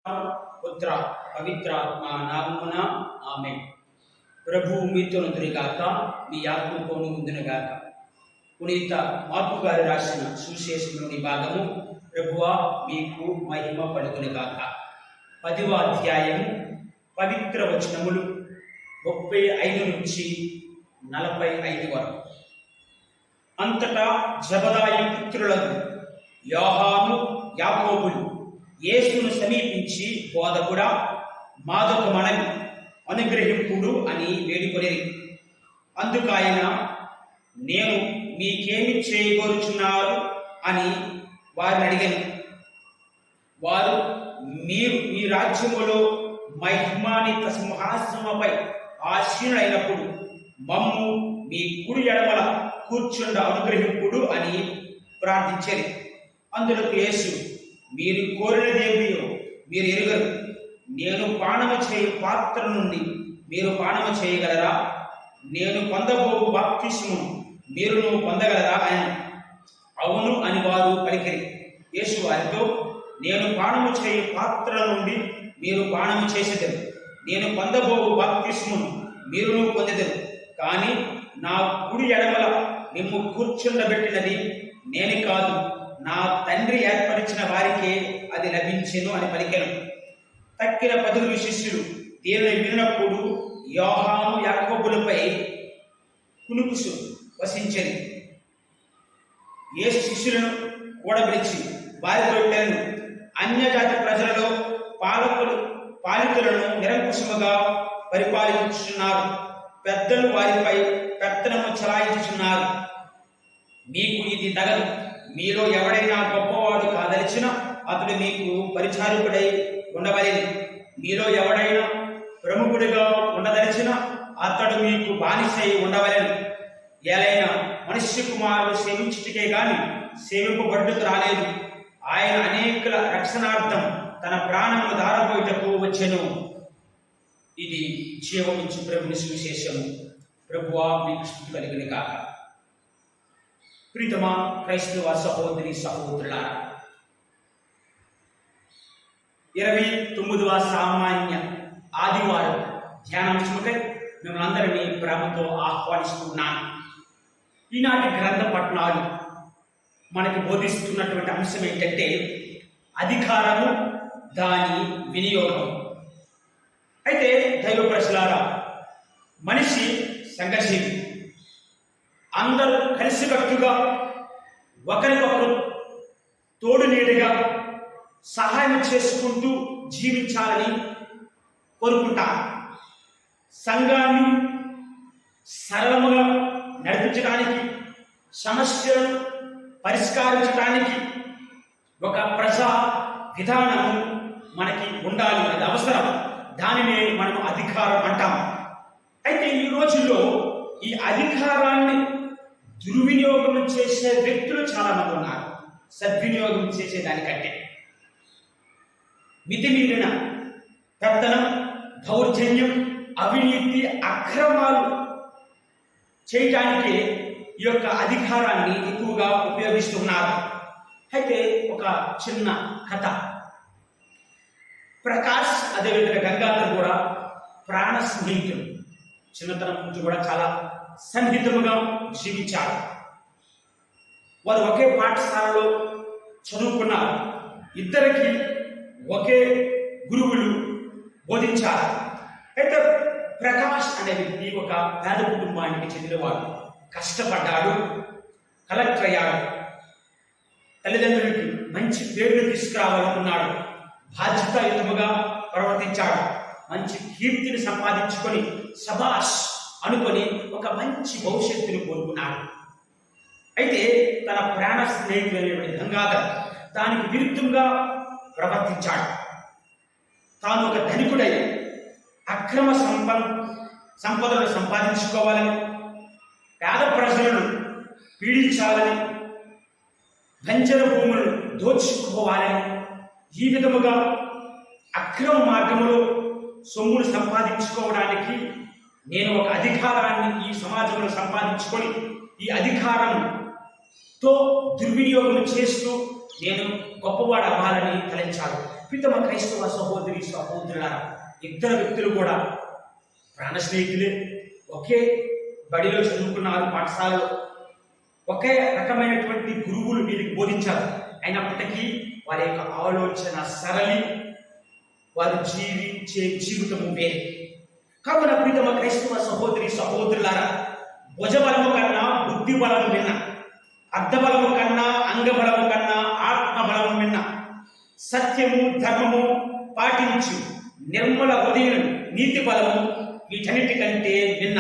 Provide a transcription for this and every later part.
పుత్ర పవిత్రాత్మ నామమున ఆమేన్. ప్రభువు మీతో ఉందురుగాక, మీ ఆత్మతోనూ ఉందునుగాక. పునీత మార్కు గారు రాసిన సువిశేషంలోని భాగము ప్రభువా మీకు మహిమ పలుకునుగాక. 10వ అధ్యాయము పవిత్ర వచనములు 35 నుంచి 45 వరకు. అంతటా జెబెదాయి పుత్రులకు యోహాను యాకోబులు యేసును సమీపించి, బోధకుడా, మాదొక మనవి అనుగ్రహింపుడు అని వేడుకొనిరి. అందుకాయన, నేను మీకేమి చేయగోరుచున్నారు అని వారిని అడిగాను. వారు, మీరు మీ రాజ్యములో మహిమాన్విత సింహాసనముపై ఆసీనులైనప్పుడు మమ్ము మీ కుడి ఎడమల కూర్చుండ అనుగ్రహింపుడు అని ప్రార్థించారు. అందులకు యేసు, మీరు కోరినదేమియో మీరు ఎరుగరు. నేను పానము చేయు పాత్ర నుండి మీరు పానము చేయగలరా? నేను పొందబోవు బాప్తిస్మము మీరును పొందగలరా అని. అవును అని వారు పలికిరి. యేసు వారితో, నేను పానము చేయు పాత్ర నుండి మీరు పానము చేసేదరు, నేను పొందబోవు బాప్తిస్మము మీరును పొందెదరు. కానీ నా కుడి ఎడమల మిమ్ము కూర్చుండబెట్టినది నేను కాదు, నా తండ్రి ఏర్పరిచిన వారికే అది లభించెను అని పలికెను. తక్కిన 10 శిష్యులు దీనిని విన్నప్పుడు యోహాను యాకోబులపై కునుకుసు వసించెను. యేసు శిష్యులను కూడబిలిచి వారితో ఇట్లెను, అన్యజాతి ప్రజలలో పాలితులను నిరంకుశముగా పరిపాలించుచున్నారు, పెద్దలు వారిపై పెత్తనము చలాయించుచున్నారు. మీకు ఇది తగదు. మీలో ఎవడైనా గొప్పవాడు కాదలిచినా అతడు మీకు పరిచారకుడై ఉండవలెను. మీలో ఎవడైనా ప్రముఖుడిగా ఉండదలిచినా అతడు మీకు బానిసై ఉండవలెను. ఏలైనా మనుష్య కుమారుడు సేవించుటకే గాని సేవింపబడ్డుకు రాలేదు. ఆయన అనేకుల రక్షణార్థం తన ప్రాణమును ధారపోయుటకు వచ్చెను. ఇది జీవమిచ్చు ప్రభుని సువిశేషము. ప్రభువా మీకు స్తుతి కలుగును గాక. ప్రీతమా క్రైస్తవ సహోదరి సహోదరులారా, 29వ సామాన్య ఆదివారం ధ్యానాంశముకై మిమ్మల్ని అందరినీ ప్రేమతో ఆహ్వానిస్తున్నాను. ఈనాటి గ్రంథ పఠనాలు మనకి బోధిస్తున్నటువంటి అంశం ఏంటంటే అధికారము, దాని వినియోగం. అయితే దైవ ప్రజలారా, మనిషి సంఘజీవి. అందరూ కలిసికట్టుగా ఒకరికొకరు తోడు నీడగా సహాయం చేసుకుంటూ జీవించాలని కోరుకుంటారు. సంఘాన్ని సరళముగా నడిపించడానికి, సమస్యలను పరిష్కరించడానికి ఒక ప్రజా విధానము మనకి ఉండాలి. అది అవసరం. దానినే మనం అధికారం అంటాం. అయితే ఈ రోజుల్లో ఈ అధికారాన్ని దుర్వినియోగం చేసే వ్యక్తులు చాలా మంది ఉన్నారు. సద్వినియోగం చేసేదానికంటే మితిమీరిన పెత్తనం, దౌర్జన్యం, అవినీతి, అక్రమాలు చేయటానికి ఈ యొక్క అధికారాన్ని ఎక్కువగా ఉపయోగిస్తున్నారు. అయితే ఒక చిన్న కథ. ప్రకాష్ అదేవిధంగా గంగాధర్ కూడా ప్రాణ స్నేహితులు. చిన్నతనం నుంచి కూడా చాలా సన్నిహితముగా జీవించారు. వారు ఒకే పాఠశాలలో చదువుకున్నారు. ఇద్దరికి ఒకే గురువులు బోధించారు. అయితే ప్రకాష్ అనే వ్యక్తి ఒక పేద కుటుంబానికి చెందినవాడు. కష్టపడ్డాడు, కలెక్టర్ అయ్యాడు. తల్లిదండ్రులకి మంచి పేరును తీసుకురావాలనుకున్నాడు. బాధ్యతాయుతముగా ప్రవర్తించాడు. మంచి కీర్తిని సంపాదించుకొని శభాష్ అనుకొని ఒక మంచి భవిష్యత్తును కోరుకున్నాడు. అయితే తన ప్రాణ స్నేహితుడైనటువంటి గంగాధర్ దానికి విరుద్ధంగా ప్రవర్తించాడు. తాను ఒక ధనికుడై అక్రమ సంపదలను సంపాదించుకోవాలని, పేద ప్రజలను పీడించాలని, లంచన భూములను దోచుకోవాలని, ఈ విధముగా అక్రమ మార్గంలో సొమ్మును సంపాదించుకోవడానికి నేను ఒక అధికారాన్ని ఈ సమాజంలో సంపాదించుకొని ఈ అధికారంతో దుర్వినియోగం చేస్తూ నేను గొప్పవాడు అవ్వాలని తలంచాడు. ప్రీతమ క్రైస్తవ సహోదరి సహోదరులారా, ఇద్దరు వ్యక్తులు కూడా ప్రాణ స్నేహితులే, ఒకే బడిలో చదువుకున్నారు, పాఠశాలలో ఒకే రకమైనటువంటి గురువులు వీరికి బోధించారు. అయినప్పటికీ వారి యొక్క ఆలోచన సరళి, వారు జీవించే జీవితము వేరే. కావున ప్రీతమ క్రైస్తవ సహోదరి సహోదరులారా, భుజబలము కన్నా బుద్ధి బలము విన్న, అర్ధబలము కన్నా అంగబలము కన్నా ఆత్మబలము విన్న, సత్యము ధర్మము పాటించు నిర్మల హృదయం నీతి బలము వీటన్నిటికంటే విన్న.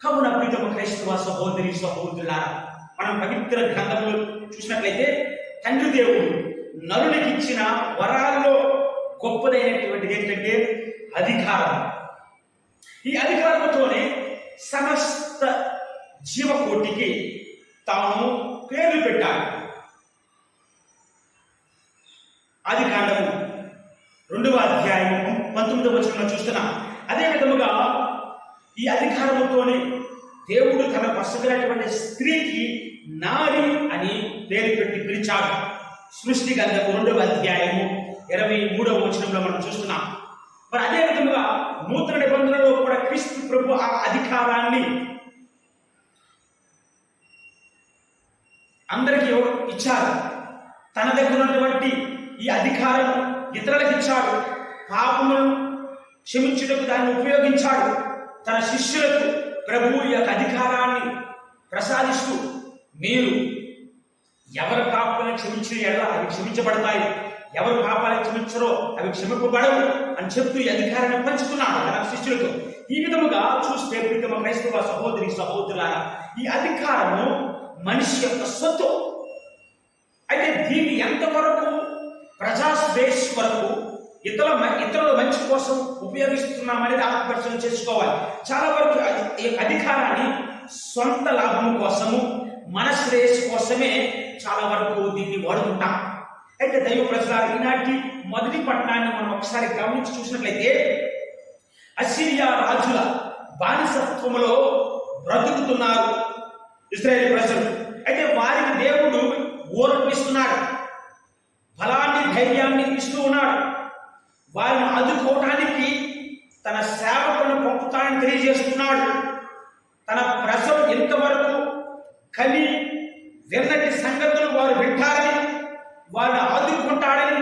కావున ప్రీతమ క్రైస్తవ సహోదరి సహోదరులారా, మనం పవిత్ర గ్రంథంలో చూసినట్లయితే తండ్రి దేవుడు నరునికి ఇచ్చిన వరాల్లో గొప్పదైనటువంటిది ఏంటంటే అధికారం. ఈ అధికారంతోనే సమస్త జీవకోటికి తాను పేర్లు పెట్టాడు. ఆదికాండము 2వ అధ్యాయం 19వ వచనంలో చూస్తున్నాం. అదే విధముగా ఈ అధికారముతోనే దేవుడు తన పసగలటువంటి స్త్రీకి నారి అని పేరు పెట్టి పిలిచాడు. సృష్టి గ్రంథము 2వ అధ్యాయము 23వ వచనంలో మనం చూస్తున్నాం. మరి అదే విధముగా నూతన నిబంధనలో కూడా క్రీస్తు ప్రభు ఆ అధికారాన్ని అందరికీ ఇచ్చారు. తన దగ్గర ఉన్నటువంటి ఈ అధికారం ఇతరులకు ఇచ్చాడు. పాపములను క్షమించుటకు దాన్ని ఉపయోగించాడు. తన శిష్యులకు ప్రభు యొక్క అధికారాన్ని ప్రసాదిస్తూ, మీరు ఎవరి పాపాలను క్షమించిన ఎడల అవి క్షమించబడతాయి, ఎవరు పాపాలను క్షమించరో అవి క్షమింపబడవు అని చెప్తూ ఈ అధికారాన్ని పంచుకున్నాడు తన శిష్యులతో. ఈ విధముగా చూస్తే ప్రీతమ క్రైస్తవ సహోదరి సహోదరులారా, ఈ అధికారము మనిషి యొక్క సొత్తు. అయితే దీన్ని ఎంతవరకు ప్రజాశ్రేయస్ కొరకు ఇతరుల మంచి కోసం ఉపయోగిస్తున్నామనేది ఆత్మపరిశీలన చేసుకోవాలి. చాలా వరకు ఈ అధికారాన్ని సొంత లాభం కోసము, మన శ్రేయస్సు కోసమే చాలా వరకు దీన్ని వాడుకుంటాం. అయితే దైవ ప్రజలారా, ఈనాటి మొదటి పట్టణాన్ని మనం ఒకసారి గమనించి చూసినట్లయితే అసిరియా రాజుల బానిసత్వములో బ్రతుకుతున్నారు ఇశ్రాయేలు ప్రజలు. అయితే వారికి దేవుడు ఓర్పిస్తున్నాడు, బలాన్ని ధైర్యాన్ని ఇస్తూ ఉన్నాడు. వారిని ఆదుకోవటానికి తన సేవకులను పంపుతానని తెలియజేస్తున్నాడు. తన ప్రజలు ఎంతవరకు కలి విన్నటి సంగతులు వారు వింటారని, వారిని ఆదుకుంటాడని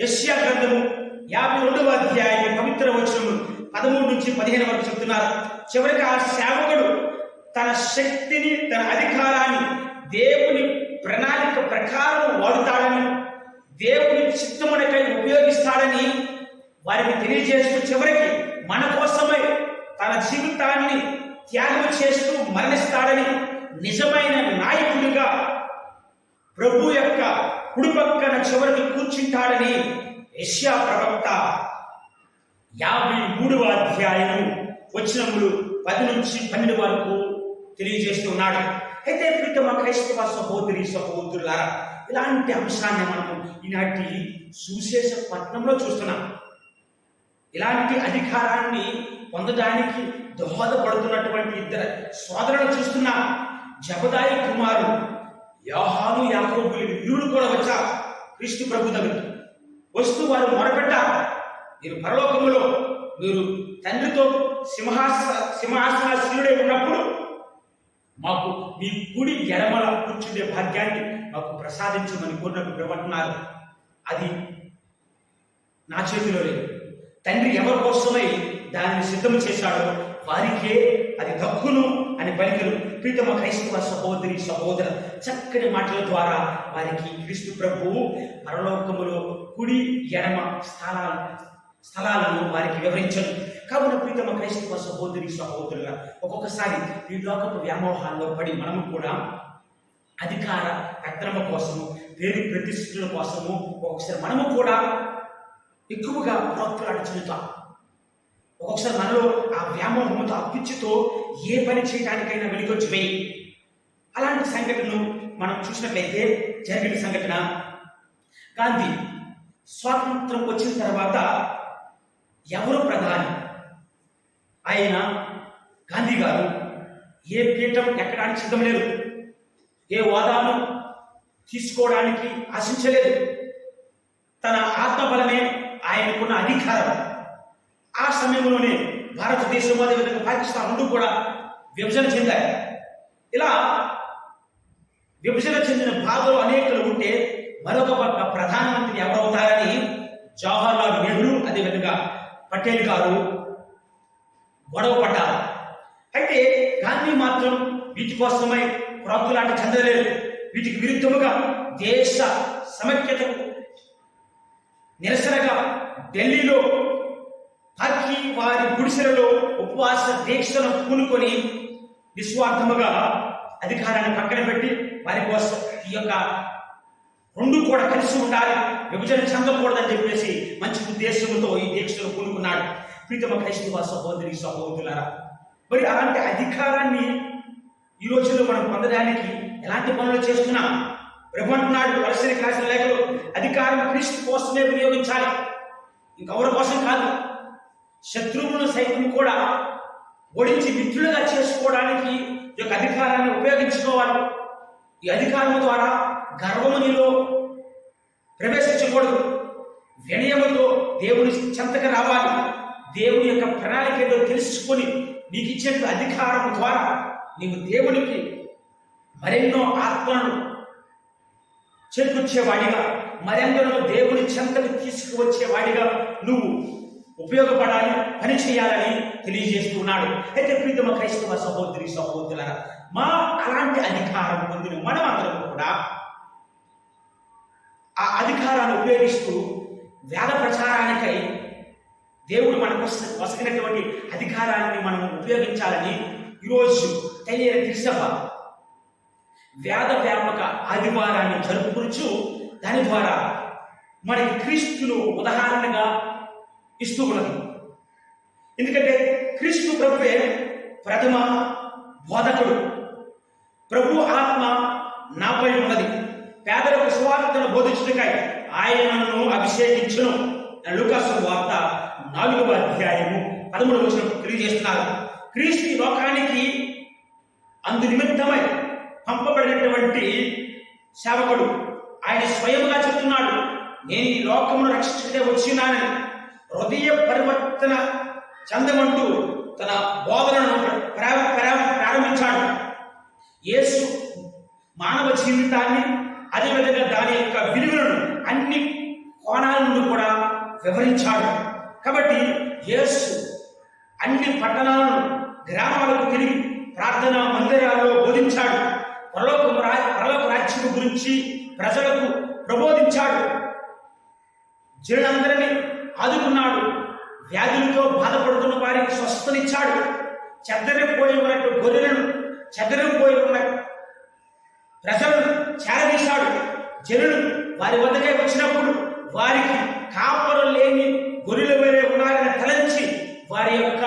యెషయా గ్రంథము 52వ అధ్యాయం పవిత్ర వచనము 13 నుంచి 15 వరకు చెప్తున్నారు. చివరికి ఆ సేవకుడు తన శక్తిని, తన అధికారాన్ని దేవుని ప్రణాళిక ప్రకారం వాడుతాడని, దేవుని చిత్తమునకై ఉపయోగిస్తాడని వారికి తెలియజేస్తూ, చివరికి మన కోసమై తన జీవితాన్ని త్యాగం చేస్తూ మరణిస్తాడని, నిజమైన నాయకుడిగా ప్రభు యొక్క కుడి పక్కన చివరికి కూర్చుంటాడని యెషయా ప్రవక్త 53వ అధ్యాయము వచనములు 10 నుంచి 12 వరకు తెలియజేస్తున్నాడు. అయితే ప్రీతమ క్రైస్తవ సహోదరి సహోదరులారా, ఇలాంటి అంశాన్ని మనము ఈనాటి సువిశేష పట్టణంలో చూస్తున్నాం. ఇలాంటి అధికారాన్ని పొందడానికి దోహదపడుతున్నటువంటి ఇద్దరు సోదరులను చూస్తున్నాం. జబదాయి కుమారుడు యోహాను యాకోబులు ఇరువురు కూడా వచ్చారు క్రీస్తు ప్రభు దగ్గర. వస్తూ వారు మొరపెట్టారు, మీరు పరలోకములో మీరు తండ్రితో సింహాసనాసీనుడై ఉన్నప్పుడు మాకు మీ కుడి ఎడమల కూర్చుండే భాగ్యాన్ని మాకు ప్రసాదించమని కోరినప్పుడు ప్రభంటున్నారు. అది నా చేతిలో లేదు. తండ్రి ఎవరి కోసమై దానిని సిద్ధం చేశాడో వారికే అది దక్కును అని పలికలు ప్రీతమ క్రైస్తవ సహోదరి సహోదర చక్కని మాటల ద్వారా వారికి క్రీస్తు ప్రభువు పరలోకములో కుడి ఎడమ స్థలాలను వారికి వివరించను. కావున ప్రీతమ క్రైస్తవ సహోదరి సహోదరుల, ఒక్కొక్కసారి ఈ లోకపు వ్యామోహాల్లో పడి మనము కూడా అధికార పెత్తనము కోసము, పేరు ప్రతిష్ఠల కోసము ఒక్కొక్కసారి మనము కూడా ఎక్కువగా ప్రోత్సాహం చెందుతాం. ఒక్కొక్కసారి మనలో ఆ వ్యామోహంతో, ఆ పిచ్చితో ఏ పని చేయడానికైనా వెనుకొచ్చి వేయి. అలాంటి సంఘటనను మనం చూసినట్లయితే జరిగిన సంఘటన, గాంధీ స్వాతంత్రం వచ్చిన తర్వాత ఎవరు ప్రధాని? ఆయన గాంధీ గారు ఏ పీఠం ఎక్కడానికి సిద్ధం లేదు, ఏ హోదాను తీసుకోవడానికి ఆశించలేదు. తన ఆత్మబలమే ఆయనకున్న అధికారం. ఆ సమయంలోనే భారతదేశం అదేవిధంగా పాకిస్తాన్ రెండు కూడా విభజన చెందాయి. ఇలా విభజన చెందిన భాగంలో అనేకలు ఉంటే మరొక పక్క ప్రధానమంత్రి ఎవరవుతారని జవహర్లాల్ నెహ్రూ అదేవిధంగా పటేల్ గారు గొడవ పడ్డారు. అయితే గాంధీ మాత్రం వీటి కోసమై ప్రాకులాట చెందలేదు. వీటికి విరుద్ధముగా దేశ సమైక్యతకు నిరసనగా ఢిల్లీలో పార్టీ వారి గుడిసెలలో ఉపవాస దీక్షను పూనుకొని నిస్వార్థముగా అధికారాన్ని పక్కన పెట్టి వారి కోసం ఈ యొక్క రెండు కూడా కలిసి ఉండాలి, విభజన చెందకూడదని చెప్పేసి మంచి ఉద్దేశంతో ఈ దీక్షను పూనుకున్నాడు. ప్రీతమ క్రైస్తవ సహోదరి సహోదరులారా, మరి అలాంటి అధికారాన్ని ఈ రోజుల్లో మనం పొందడానికి ఎలాంటి పనులు చేస్తున్నాం? ప్రభు అంటున్నాడు కొలస్సీలకు రాసిన లేఖలో, అధికారం క్రీస్తు కోసమే వినియోగించాలి, ఇంకెవరి కోసం కాదు. శత్రువులను సైతం కూడా ఓడించి మిత్రులుగా చేసుకోవడానికి ఈ యొక్క అధికారాన్ని ఉపయోగించుకోవాలి. ఈ అధికారం ద్వారా గర్వము నీలో ప్రవేశించకూడదు. వినయముతో దేవుని చెంతకు రావాలి. దేవుని యొక్క ప్రణాళిక ఏదో తెలుసుకొని నీకు ఇచ్చిన అధికారం ద్వారా నీవు దేవునికి మరెన్నో ఆత్మలను చేకూర్చేవాడిగా, మరెందరో దేవుని చెంతకు తీసుకువచ్చేవాడిగా నువ్వు ఉపయోగపడాలి, పని చేయాలని తెలియజేస్తున్నాడు. అయితే ప్రీతమ క్రైస్తవ సహోదరి సహోదరులారా, అలాంటి అధికారం పొందిన మనమందరం కూడా ఆ అధికారాన్ని ఉపయోగిస్తూ వేద ప్రచారానికై దేవుడు మనకు వసగినటువంటి అధికారాన్ని మనం ఉపయోగించాలని ఈరోజు తెలియని త్రిసభ వేద వ్యాపక ఆదివారాన్ని జరుపుకుంటూ దాని ద్వారా మనకి క్రీస్తును ఉదాహరణగా ఇస్తూ ఉన్నది. ఎందుకంటే క్రీస్తు ప్రభువే ప్రథమ బోధకుడు. ప్రభు ఆత్మ నాపై ఉన్నది, పేదలకు సువార్తను బోధించుటకై ఆయనను అభిషేకించును. లూకాసు వార్త 4వ అధ్యాయము 13వ వచనం తెలియజేస్తున్నారు. క్రీస్తు లోకానికి అందు నిమిత్తమై పంపబడినటువంటి సేవకుడు ఆయన స్వయంగా చెప్తున్నాడు, నేను ఈ లోకమును రక్షించే వచ్చినానని. హృదయ పరివర్తన చెందమంటూ తన బోధనను ప్రారంభించాడు. యేసు మానవ జీవితాన్ని అదేవిధంగా దాని యొక్క విలువలను అన్ని కోణాల నుండి కూడా వివరించాడు. కాబట్టి యేసు అన్ని పట్టణాలను గ్రామాలకు తిరిగి ప్రార్థనా మందిరాల్లో బోధించాడు. పరలోక రాజ్యం గురించి ప్రజలకు ప్రబోధించాడు. జనులందరినీ ఆదుకున్నాడు. వ్యాధులతో బాధపడుతున్న వారికి స్వస్థనిచ్చాడు. చెద్దరిపోయి ఉన్నట్టు గొర్రెలను, చెద్దరిపోయి ఉన్న ప్రజలను చేరదీశాడు. జనులు వారి వద్దకే వచ్చినప్పుడు వారికి కాపరు లేని గొర్రెల వేరే ఉన్నారని తలంచి వారి యొక్క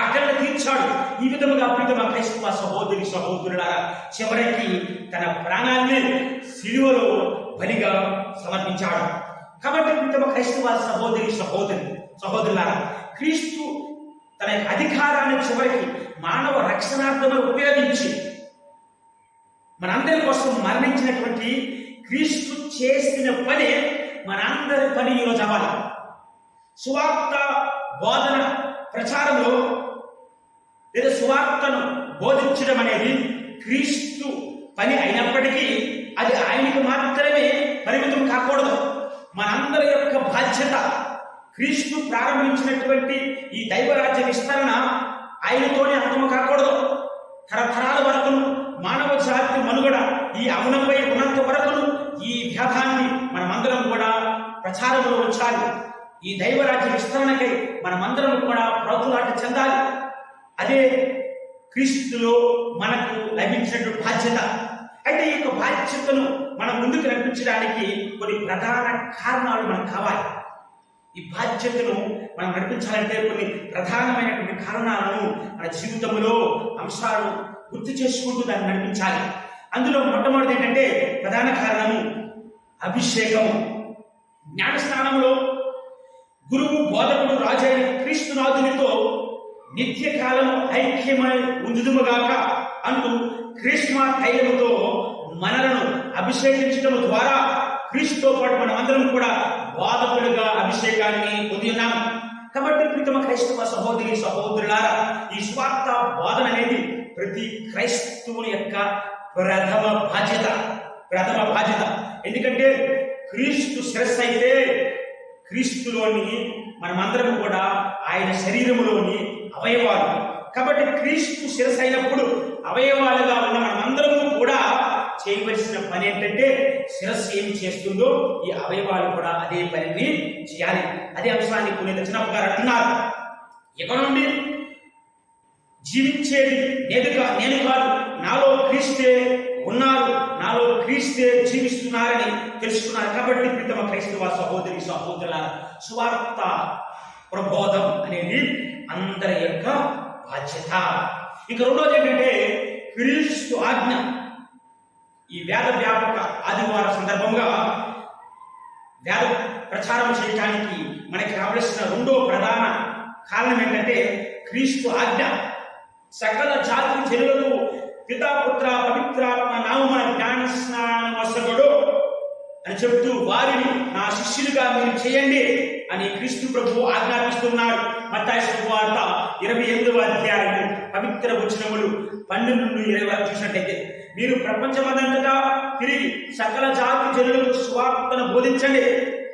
ఆకలిని తీర్చాడు. ఈ విధముగా ప్రీతమ క్రైస్తవ సహోదరి సహోదరులారా, చివరికి తన ప్రాణాన్ని సిలువలో బలిగా సమర్పించాడు. కాబట్టి ప్రీతమ క్రైస్తవ సహోదరి సహోదరులారా, క్రీస్తు తన అధికారాన్ని చివరికి మానవ రక్షణార్థమై ఉపయోగించి మనందరి కోసం మరణించినటువంటి క్రీస్తు చేసిన పని మనందరి పని ఈరోజు అవ్వాలి. సువార్త బోధన ప్రచారంలో లేదా సువార్తను బోధించడం అనేది క్రీస్తు పని అయినప్పటికీ అది ఆయనకు మాత్రమే పరిమితం కాకూడదు. మనందరి యొక్క బాధ్యత. క్రీస్తు ప్రారంభించినటువంటి ఈ దైవరాజ్య విస్తరణ ఆయనతోనే అంతము కాకూడదు. తరతరాల వరకును మానవ జాతి మనుగడ ఈ అవునపై ఉన్నంత వరకును ఈ వ్యాధాన్ని మనమందరం కూడా ప్రచారంలో ఉంచాలి. ఈ దైవరాజ్య విస్తరణకై మనమందరం కూడా ప్రాకులాట చెందాలి. అదే క్రీస్తులో మనకు లభించినటువంటి బాధ్యత. అయితే ఈ యొక్క బాధ్యతను మనం ముందుకు నడిపించడానికి కొన్ని ప్రధాన కారణాలు మనకు కావాలి. ఈ బాధ్యతను మనం నడిపించాలంటే కొన్ని ప్రధానమైనటువంటి కారణాలను మన జీవితంలో అంశాలు గుర్తు చేసుకుంటూ దాన్ని నడిపించాలి. అందులో మొట్టమొదటి ఏంటంటే ప్రధాన కారణము అభిషేకము. జ్ఞానస్నానంలో గురువు బోధకుడు రాజైన క్రీస్తునాథునితో నిత్య కాలము ఐక్యమై ఉందుదుముగాక అంటూ క్రిస్మా తైలముతో మనలను అభిషేకించడం ద్వారా క్రీస్తుతో పాటు మనం అందరం కూడా బోధకులుగా అభిషేకాన్ని పొంది ఉన్నాం. కాబట్టి ప్రియతమ క్రైస్తవ సహోదరి సహోదరులారా, ఈ స్వార్థ బోధన అనేది ప్రతి క్రైస్తవుని యొక్క ప్రథమ బాధ్యత. ఎందుకంటే క్రీస్తు శిరస్సు అయితే క్రీస్తులోని మనమందరం కూడా ఆయన శరీరములోని అవయవాలు. కాబట్టి క్రీస్తు శిరస్సు అయినప్పుడు అవయవాలుగా ఉన్న మనమందరము కూడా చేయవలసిన పని ఏంటంటే శిరస్సు ఏం చేస్తుందో ఈ అవయవాలు కూడా అదే పనిని చేయాలి. అదే అంశాన్ని పునీత చిన్నప్ప గారు అంటున్నారు, ఇక నుండి జీవించేది నేను కాదు, నాలో క్రీస్తే ఉన్నారు, నాలో క్రీస్తే జీవిస్తున్నారని తెలుసుకున్నారు. కాబట్టి ప్రియతమ క్రైస్తవ సహోదరి సహోదరుల సువార్త ప్రబోధం అనేది అందరి యొక్క బాధ్యత. ఇక రెండోది ఏంటంటే క్రీస్తు ఆజ్ఞ. ఈ వేద వ్యాపక ఆదివారం సందర్భంగా వేద ప్రచారం చేయడానికి మనకి కావలసిన రెండో ప్రధాన కారణం ఏంటంటే క్రీస్తు ఆజ్ఞ. సకల జాతి జనులకు పితాపుత్ర పవిత్రాత్మ నామమున జ్ఞాన స్నానం వసగుడు అని చెబుతూ వారిని నా శిష్యులుగా మీరు చేయండి అని క్రీస్తు ప్రభువు ఆజ్ఞాపిస్తున్నాడు. మత్తయి సువార్త 28వ అధ్యాయం పవిత్ర వచనములు 12-20 చూసినట్లయితే, మీరు ప్రపంచమంతటా తిరిగి సకల జాతి జనులకు సువార్తను బోధించండి.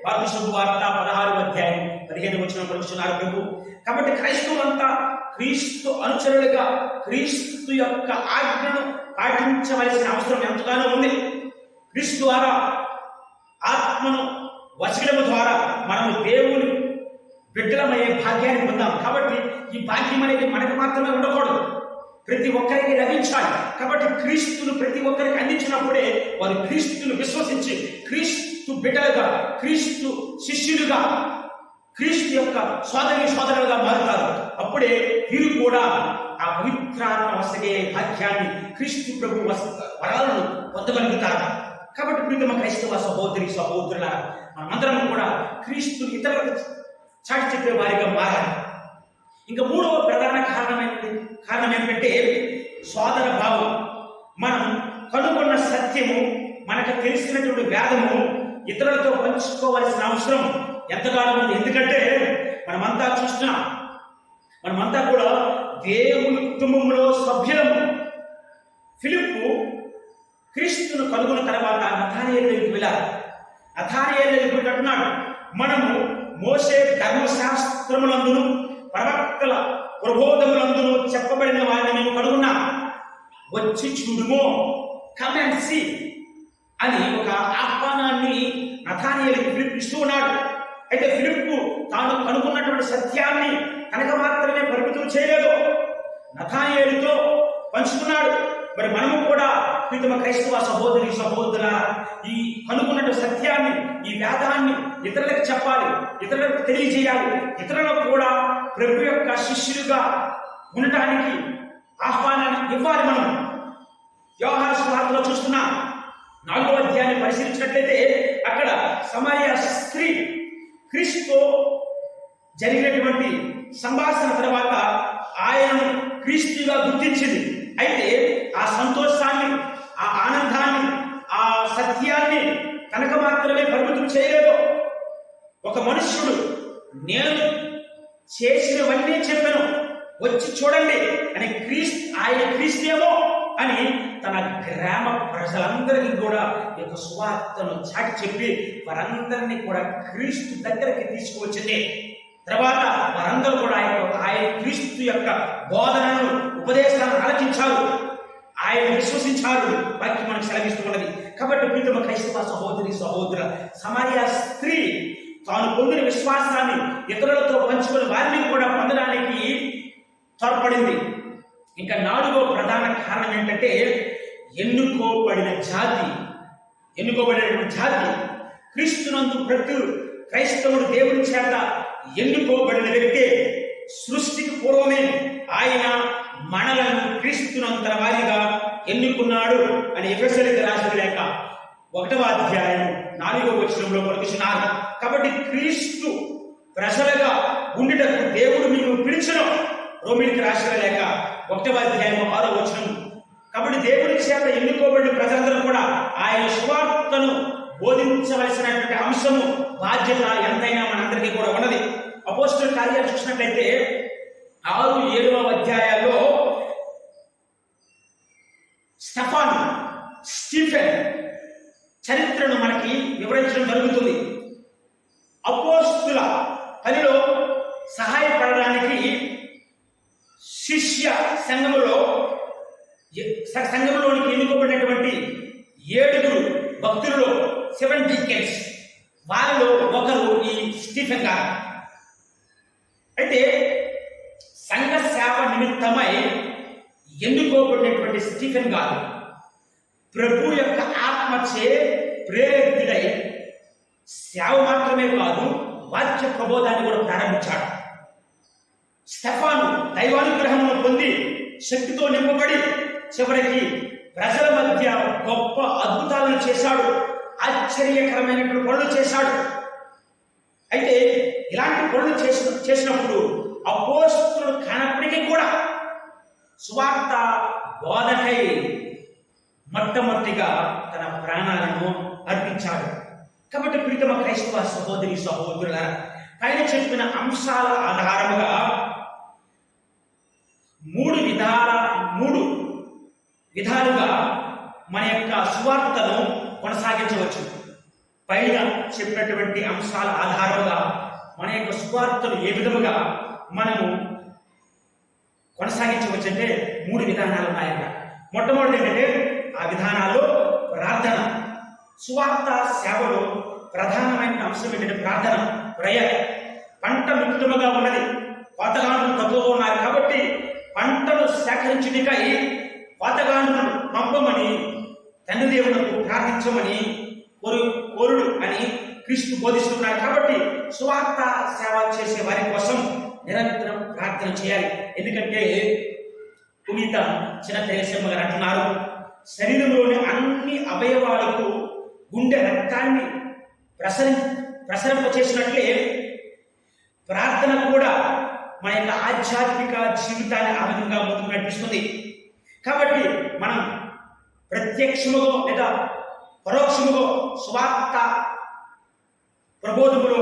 మార్కు సువార్త 16వ అధ్యాయం 15వ వచనం పలుకుతున్నారు ప్రభు. కాబట్టి క్రైస్తవులంతా క్రీస్తు అనుచరులుగా క్రీస్తు యొక్క ఆజ్ఞను పాటించవలసిన అవసరం ఎంతగానో ఉంది. క్రీస్తు ద్వారా ఆత్మను వచనము ద్వారా మనము దేవుని బిడ్డలమయ్యే భాగ్యాన్ని పొందాం. కాబట్టి ఈ భాగ్యం అనేది మనకు మాత్రమే ఉండకూడదు, ప్రతి ఒక్కరికి లభించాలి. కాబట్టి క్రీస్తును ప్రతి ఒక్కరికి అందించినప్పుడే వారు క్రీస్తును విశ్వసించి క్రీస్తు బిడ్డలుగా, క్రీస్తు శిష్యులుగా, క్రీస్తు యొక్క సోదరులుగా మారుతారు. అప్పుడే వీరు కూడా ఆ పవిత్రాత్మ వసగే భాగ్యాన్ని, క్రీస్తు ప్రభు వరాలను పొందగలుగుతారు. కాబట్టి ప్రియతమ క్రైస్తవ సహోదరి సహోదరుల మనమందరం కూడా క్రీస్తు ఇతరులకు చాటి చెప్పే వారిగా మారాలి. ఇంకా మూడవ ప్రధాన కారణం ఏంటంటే సోదర భావం. మనం కనుగొన్న సత్యము, మనకు తెలిసినటువంటి వేదము ఇతరులతో పంచుకోవాల్సిన అవసరం ఎంతగానో ఉంది. ఎందుకంటే మనమంతా చూస్తున్నాం, మనమంతా కూడా దేవుని కుటుంబంలో సభ్యులము. ఫిలిప్పు క్రీస్తును కనుగొన్న తర్వాత నతానయేలు దగ్గరికి వెళ్ళారు. నతానయేలు దగ్గరికి అంటున్నాడు, మనము మోషే ధర్మశాస్త్రములందును ప్రవక్తల ప్రబోధములందును చెప్పబడిన వారిని మేము కనుగొన్నాం, వచ్చి చూడుమో, కమ్ అండ్ సీ అని ఒక ఆహ్వానాన్ని నతానయేలుకి ఫిలిప్పు ఇస్తూ ఉన్నాడు. అయితే ఫిలిప్పు తాను కనుగొన్నటువంటి సత్యాన్ని కనుక మాత్రమే పరిమితం చేయలేదు, నతానయేలుతో పంచుకున్నాడు. మరి మనము కూడా ప్రియతమ క్రైస్తవ సహోదరి సహోదరుల ఈ కనుగొన్న సత్యాన్ని, ఈ వేదాన్ని ఇతరులకు చెప్పాలి, ఇతరులకు తెలియజేయాలి, ఇతరులకు కూడా ప్రభు యొక్క శిష్యులుగా ఉండటానికి ఆహ్వానాన్ని ఇవ్వాలి. మనం యోహాను సువార్తలో చూస్తున్నాం, 4వ అధ్యాయాన్ని పరిశీలించినట్లయితే అక్కడ సమరయ స్త్రీ క్రీస్తుతో జరిగినటువంటి సంభాషణ తర్వాత ఆయనను క్రీస్తుగా గుర్తించింది. అయితే ఆ సంతోషాన్ని, ఆ ఆనందాన్ని, ఆ సత్యాన్ని కనుక మాత్రమే పరిమితం చేయలేదు. ఒక మనుష్యుడు నేను చేసినవన్నీ చెప్పాను, వచ్చి చూడండి అని ఆయన క్రీస్తేమో అని తన గ్రామ ప్రజలందరికీ కూడా ఈ యొక్క సువార్తను చాటి చెప్పి వారందరినీ కూడా క్రీస్తు దగ్గరికి తీసుకువచ్చింది. తర్వాత వారందరూ కూడా ఆయన క్రీస్తు యొక్క బోధనను, ఉపదేశాలను ఆలకించారు, ఆయన విశ్వసించారు. వాక్యం మనకు సెలవిస్తున్నది. కాబట్టి ప్రియతమ క్రైస్తవ సహోదరి సహోదర, సమరయ స్త్రీ తాను పొందిన విశ్వాసాన్ని ఇతరులతో పంచుకుని వారిని కూడా పొందడానికి తోడ్పడింది. ఇంకా 4వ ప్రధాన కారణం ఏంటంటే ఎన్నుకోబడిన జాతి. క్రీస్తునందు ప్రతి క్రైస్తవుడు దేవుని చేత ఎన్నుకోబడిన వ్యక్తే. సృష్టికి పూర్వమే ఆయన మనలను క్రీస్తునంతర వారిగా ఎన్నుకున్నాడు అని ఎఫెసీయులకు రాసిన లేఖ 1వ అధ్యాయం 4వ వచనంలో పలుకుతున్నారు. కాబట్టి క్రీస్తు ప్రజలుగా ఉండుటకు దేవుడు మీకు పిలిచెను. రోమీయులకు రాసిన లేఖ 1వ అధ్యాయం 6వ వచనం. కాబట్టి దేవుని చేత ఎన్నుకోబడిన ప్రజలందరూ కూడా ఆయన సువార్తను బోధించవలసినటువంటి అంశము, బాధ్యత ఎంతైనా మనందరికీ కూడా ఉన్నది. అపోస్తలుల కార్యాలు చూసినట్లయితే 6, 7వ అధ్యాయాల్లో స్టీఫెన్ చరిత్రను మనకి వివరించడం జరుగుతుంది. అపోస్తలుల పనిలో సహాయపడడానికి శిష్య సంఘములోనికి ఎన్నుకోబడినటువంటి 7 భక్తులలో 7 డీకెన్స్, వారిలో ఒకరు ఈ స్టీఫెన్ గారు. అయితే సంఘ సేవ నిమిత్తమై ఎన్నుకోబడినటువంటి స్టీఫెన్ గారు ప్రభు యొక్క ఆత్మచే ప్రేరితుడై సేవ మాత్రమే కాదు, వాక్య ప్రబోధాన్ని కూడా ప్రారంభించాడు. స్టెఫాను దైవానుగ్రహమును పొంది శక్తితో నింపబడి చివరికి ప్రజల మధ్య గొప్ప అద్భుతాలను చేశాడు, ఆశ్చర్యకరమైనటువంటి పనులు చేశాడు. అయితే ఇలాంటి పనులు చేసినప్పుడు అపోస్తలులు కానప్పటికీ కూడా సువార్త బోధకై మొట్టమొదటిగా తన ప్రాణాలను అర్పించాడు. కాబట్టి ప్రియతమ క్రైస్తవ సహోదరి సహోదరుల, పైన చెప్పిన అంశాల ఆధారముగా 3 విధాలుగా మన యొక్క సువార్తను కొనసాగించవచ్చు. పైన చెప్పినటువంటి అంశాల ఆధారముగా మన యొక్క సువార్తను ఏ విధముగా మనము కొనసాగించవచ్చు అంటే 3 విధానాలు ఉన్నాయట. మొట్టమొదటి ఏంటంటే ఆ విధానాలు ప్రార్థన. సువార్త సేవలో ప్రధానమైన అంశం ఏంటంటే ప్రార్థన, ప్రేయర్. పంట మిత్రముగా ఉన్నది, కోతగాండ్రులు తక్కువ ఉన్నారు కాబట్టి పంటను సేకరించుటకై కోతగాండ్రులను పంపమని తండ్రి దేవులకు ప్రార్థించమని కోరుడు అని క్రీస్తు బోధిస్తున్నారు. కాబట్టి సువార్త సేవ చేసే వారి కోసం నిరంతరం ప్రార్థన చేయాలి. ఎందుకంటే పునీత చిన్న తెరేసమ్మ గారు అంటున్నారు, శరీరంలోని అన్ని అవయవాలకు గుండె రక్తాన్ని ప్రసరింపచేసినట్లే ప్రార్థన కూడా మన యొక్క ఆధ్యాత్మిక జీవితాన్ని ఆ విధంగా ముందుకు నడిపిస్తుంది. కాబట్టి మనం ప్రత్యక్షముగా లేదా పరోక్షముగా సువార్త ప్రబోధములో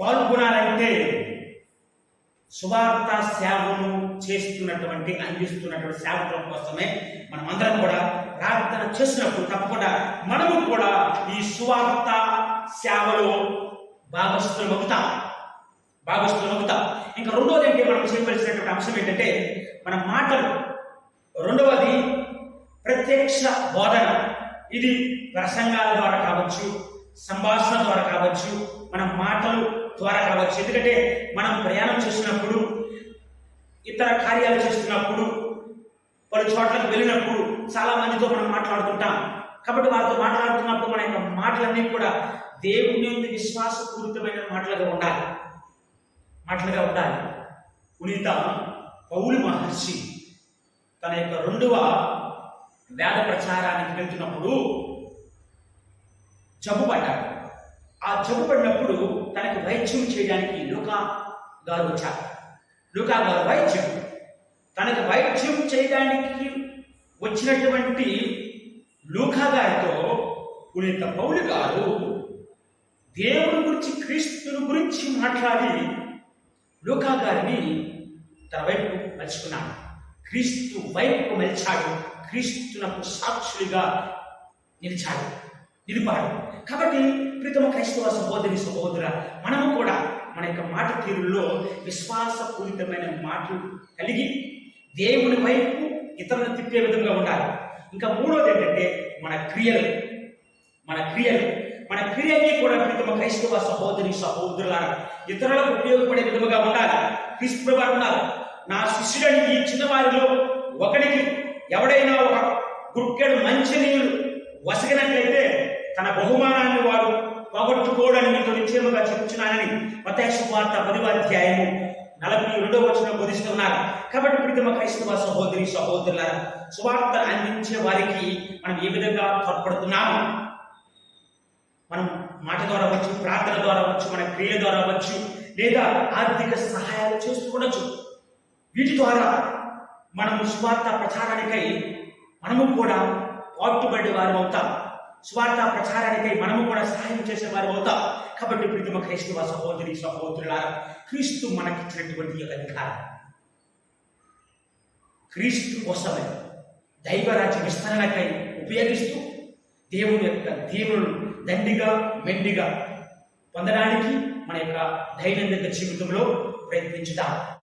పాల్గొనాలంటే సువార్త సేవను అందిస్తున్నటువంటి సేవకుల కోసమే మనమందరం కూడా ప్రార్థన చేసినప్పుడు తప్పకుండా మనము కూడా ఈ సువార్త సేవలో భాగస్థులమవుతాం. ఇంకా రెండవది ఏంటి మనం చేయవలసినటువంటి అంశం ఏంటంటే మన మాటలు. రెండవది ప్రత్యక్ష బోధన. ఇది ప్రసంగాల ద్వారా కావచ్చు, సంభాషణ ద్వారా కావచ్చు, మన మాటలు ద్వారా కావచ్చు. ఎందుకంటే మనం ప్రయాణం చేసినప్పుడు, ఇతర కార్యాలు చేస్తున్నప్పుడు, పలు చోట్లకు వెళ్ళినప్పుడు చాలా మందితో మనం మాట్లాడుతుంటాం. కాబట్టి వారితో మాట్లాడుతున్నప్పుడు మన యొక్క మాటలన్నీ కూడా దేవుని యొక్క విశ్వాసపూరితమైన మాటలుగా ఉండాలి. పునీత పౌలు మహర్షి తన యొక్క 2వ వేద ప్రచారానికి వెళ్తున్నప్పుడు జబ్బు పడ్డాడు. ఆ జబ్బు పడినప్పుడు తనకి వైద్యం చేయడానికి లూకా గారు వచ్చారు. లూకా గారు తనకు వైద్యం చేయడానికి వచ్చినటువంటి లూకా గారితో పునీత పౌలు గారు దేవుని గురించి, క్రీస్తుని గురించి మాట్లాడి లూకా గారిని తన వైపు మలుచుకున్నాడు. క్రీస్తు వైపు మలిచాడు. క్రీస్తునకు సాక్షులుగా నిలిపాడు. కాబట్టి ప్రియతమ క్రైస్తవ సహోదరి సహోదర, మనము కూడా మన యొక్క మాట తీరుల్లో విశ్వాసపూరితమైన మాటలు కలిగి దేవుని వైపు ఇతరులను తిప్పే విధంగా ఉండాలి. ఇంకా మూడోది ఏంటంటే మన క్రియల్ని కూడా ప్రియతమ క్రైస్తవ సహోదరి సహోదరుల ఇతరులకు ఉపయోగపడే విధముగా ఉండాలి. క్రీస్తు ప్రభువు అన్నారు, నా శిష్యుడని ఈ చిన్నవారిలో ఒకడికి ఎవడైనా ఒక గుక్కెడు మంచినీళ్ళు వసగినట్లయితే తన బహుమానాన్ని వాడు పోగొట్టుకోవడానికి మీతో నిశ్చయముగా చెప్పుచున్నానని మత్తయి సువార్త 10వ అధ్యాయము 42వ వచనం బోధిస్తున్నారు. కాబట్టి ప్రియతమ క్రైస్తవ సహోదరి సహోదరుల సువార్త అందించే వారికి మనం ఏ విధంగా తోడ్పడుతున్నాము? మనం మాట ద్వారా వచ్చు, ప్రార్థన ద్వారా వచ్చు, మన క్రియ ద్వారా వచ్చు, లేదా ఆర్థిక సహాయాలు చేస్తూ ఉండొచ్చు. వీటి ద్వారా మనము సువార్త ప్రచారానికై మనము కూడా పాటుపడే వారు అవుతాం. స్వార్థ ప్రచారానికై మనము కూడా సహాయం చేసేవారు అవుతాం. కాబట్టి ప్రియతమ క్రైస్తవ సహోదరి సహోదరులారా, క్రీస్తు మనకిచ్చినటువంటి యొక్క అధికారం క్రీస్తు కోసమే దైవరాజ్య విస్తరణకై ఉపయోగిస్తూ దేవుని యొక్క దీవులను దండిగా మెండిగా పొందడానికి మన యొక్క దైనందిక జీవితంలో ప్రయత్నించుదాం.